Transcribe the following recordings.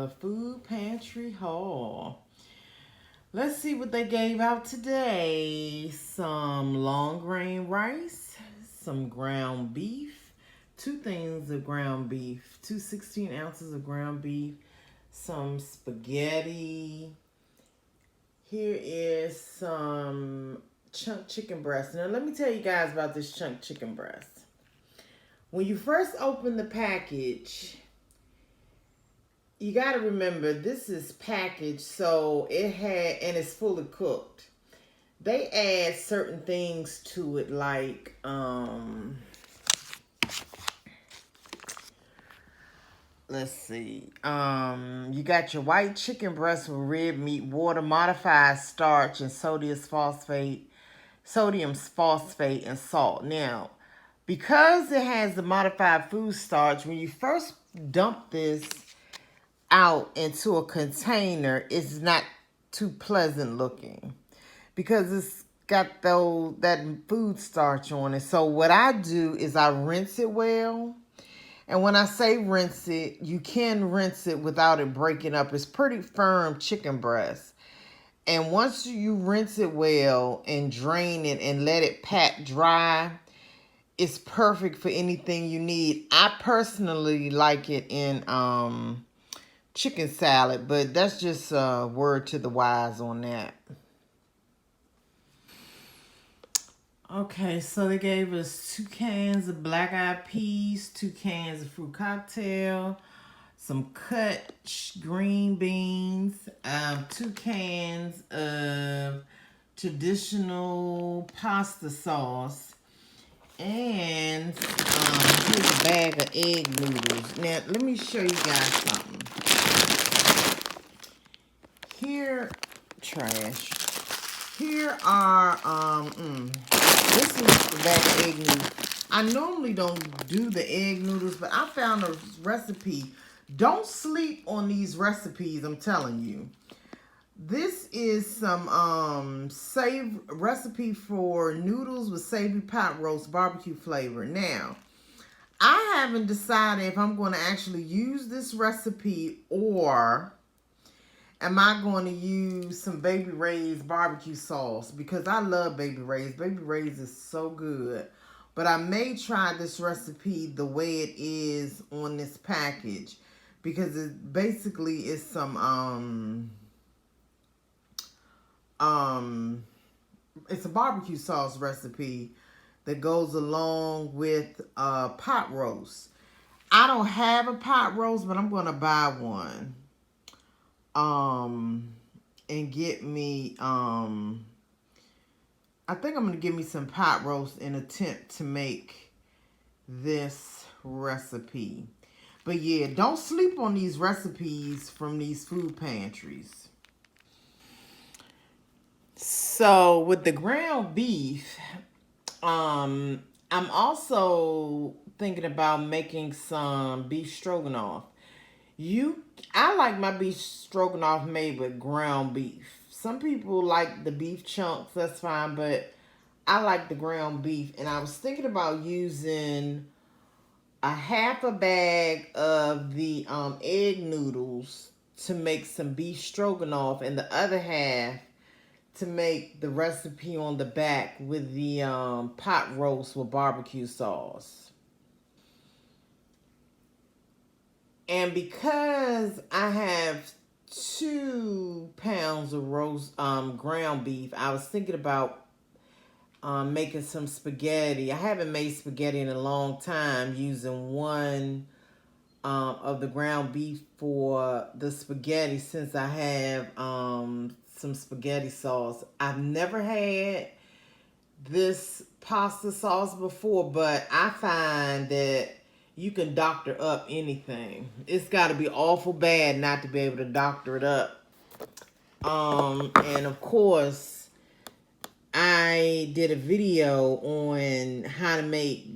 another food pantry haul. Let's see what they gave out today. Some long grain rice, some ground beef, two things of ground beef, two 16 ounces of ground beef, some spaghetti. Here is some chunk chicken breast. Now let me tell you guys about this chunk chicken breast. When you first open the package, you got to remember this is packaged, so and it's fully cooked. They add certain things to it, like let's see, you got your white chicken breast with red meat, water, modified starch, and sodium phosphate, and salt. Now, because it has the modified food starch, when you first dump this out into a container, it's not too pleasant looking because it's got that food starch on it. So what I do is I rinse it well. And when I say rinse it, you can rinse it without it breaking up. It's pretty firm chicken breast. And once you rinse it well and drain it and let it pat dry, it's perfect for anything you need. I personally like it in chicken salad, but that's just a word to the wise on that. Okay, so they gave us 2 cans of black eyed peas, 2 cans of fruit cocktail, some cut green beans, 2 cans of traditional pasta sauce, and here's a bag of egg noodles. Now, let me show you guys something. Here, trash. Here are, this is the bag of egg noodles. I normally don't do the egg noodles, but I found a recipe. Don't sleep on these recipes, I'm telling you. This is some recipe for noodles with savory pot roast barbecue flavor. Now, I haven't decided if I'm going to actually use this recipe or am I going to use some Baby Ray's barbecue sauce, because I love Baby Ray's. Baby Ray's is so good. But I may try this recipe the way it is on this package, because it basically is some it's a barbecue sauce recipe that goes along with pot roast. I don't have a pot roast, but I'm going to buy one. And get me, I think I'm going to get me some pot roast in attempt to make this recipe. But yeah, don't sleep on these recipes from these food pantries. So with the ground beef, I'm also thinking about making some beef stroganoff. I like my beef stroganoff made with ground beef. Some people like the beef chunks, that's fine, but I like the ground beef. And I was thinking about using a half a bag of the egg noodles to make some beef stroganoff, and the other half to make the recipe on the back with the pot roast with barbecue sauce. And because I have 2 pounds of roast ground beef, I was thinking about making some spaghetti. I haven't made spaghetti in a long time, using one of the ground beef for the spaghetti, since I have some spaghetti sauce. I've never had this pasta sauce before, but I find that you can doctor up anything. It's got to be awful bad not to be able to doctor it up. And of course, I did a video on how to make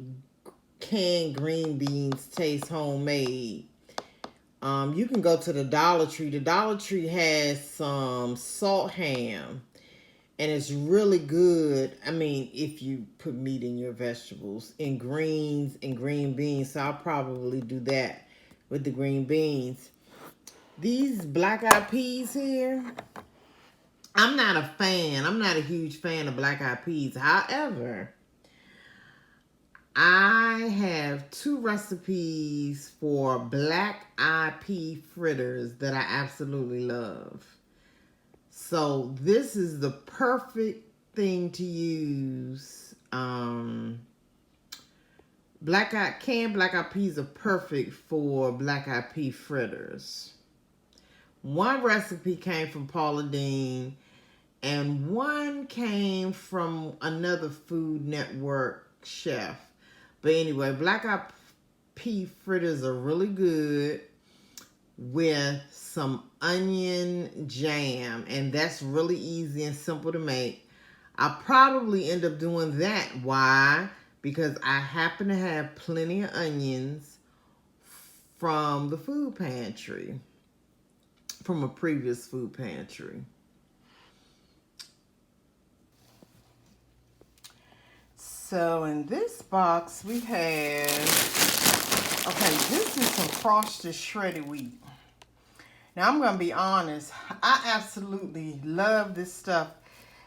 canned green beans taste homemade. You can go to the Dollar Tree. The Dollar Tree has some salt ham, and it's really good. I mean, if you put meat in your vegetables, and greens and green beans. So I'll probably do that with the green beans. These black-eyed peas here, I'm not a fan. I'm not a huge fan of black-eyed peas. However, I have 2 recipes for black-eyed pea fritters that I absolutely love. So this is the perfect thing to use. Canned black-eyed peas are perfect for black-eyed pea fritters. One recipe came from Paula Deen, and one came from another Food Network chef. But anyway, black-eyed pea fritters are really good with some onion jam, and that's really easy and simple to make. I'll probably end up doing that. Why? Because I happen to have plenty of onions from the food pantry, from a previous food pantry. So in this box we have, okay, this is some frosted shredded wheat. Now I'm going to be honest, I absolutely love this stuff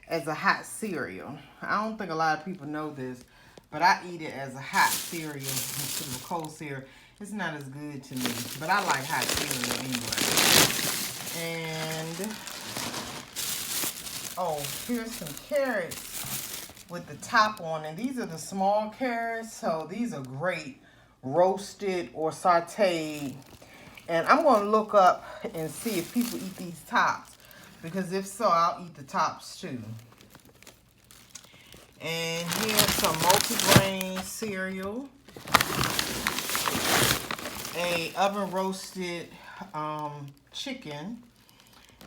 as a hot cereal. I don't think a lot of people know this, but I eat it as a hot cereal instead of a cold cereal. It's not as good to me, but I like hot cereal anyway. And, oh, here's some carrots with the top on. And these are the small carrots, so these are great roasted or sauteed. And I'm going to look up and see if people eat these tops, because if so, I'll eat the tops too. And here's some multigrain cereal, a oven roasted chicken,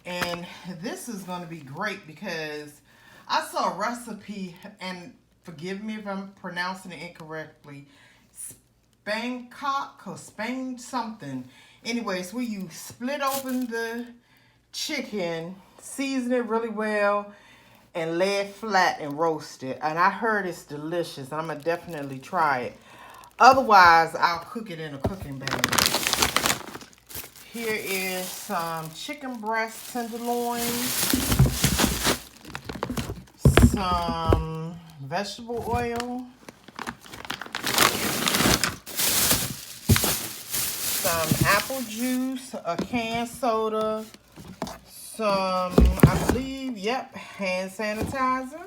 and this is going to be great because I saw a recipe, and forgive me if I'm pronouncing it incorrectly, Spangcock or Spang something. Anyways, where you split open the chicken, season it really well, and lay it flat and roast it. And I heard it's delicious. I'm going to definitely try it. Otherwise, I'll cook it in a cooking bag. Here is some chicken breast tenderloin, some vegetable oil, some apple juice, a canned soda, some, I believe, yep, hand sanitizer.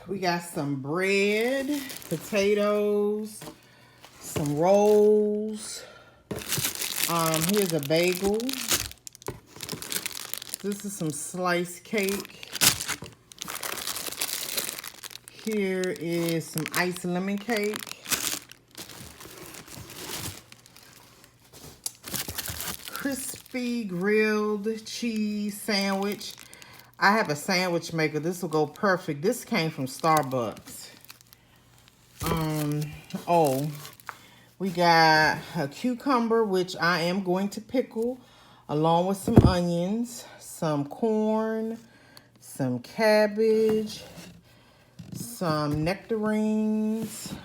We got some bread, potatoes, some rolls. Here's a bagel. This is some sliced cake. Here is some iced lemon cake. Crispy grilled cheese sandwich. I have a sandwich maker. This will go perfect. This came from Starbucks. Oh, we got a cucumber, which I am going to pickle, along with some onions, some corn, some cabbage, some nectarines,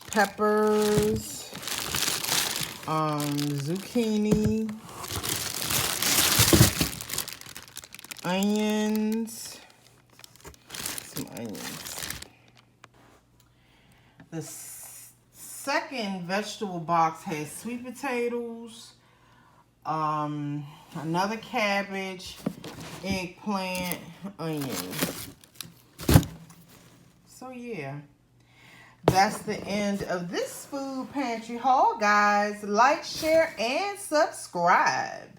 peppers, zucchini, onions, some onions. The second vegetable box has sweet potatoes, another cabbage, eggplant, onions. So yeah, that's the end of this food pantry haul, guys. Like, share, and subscribe.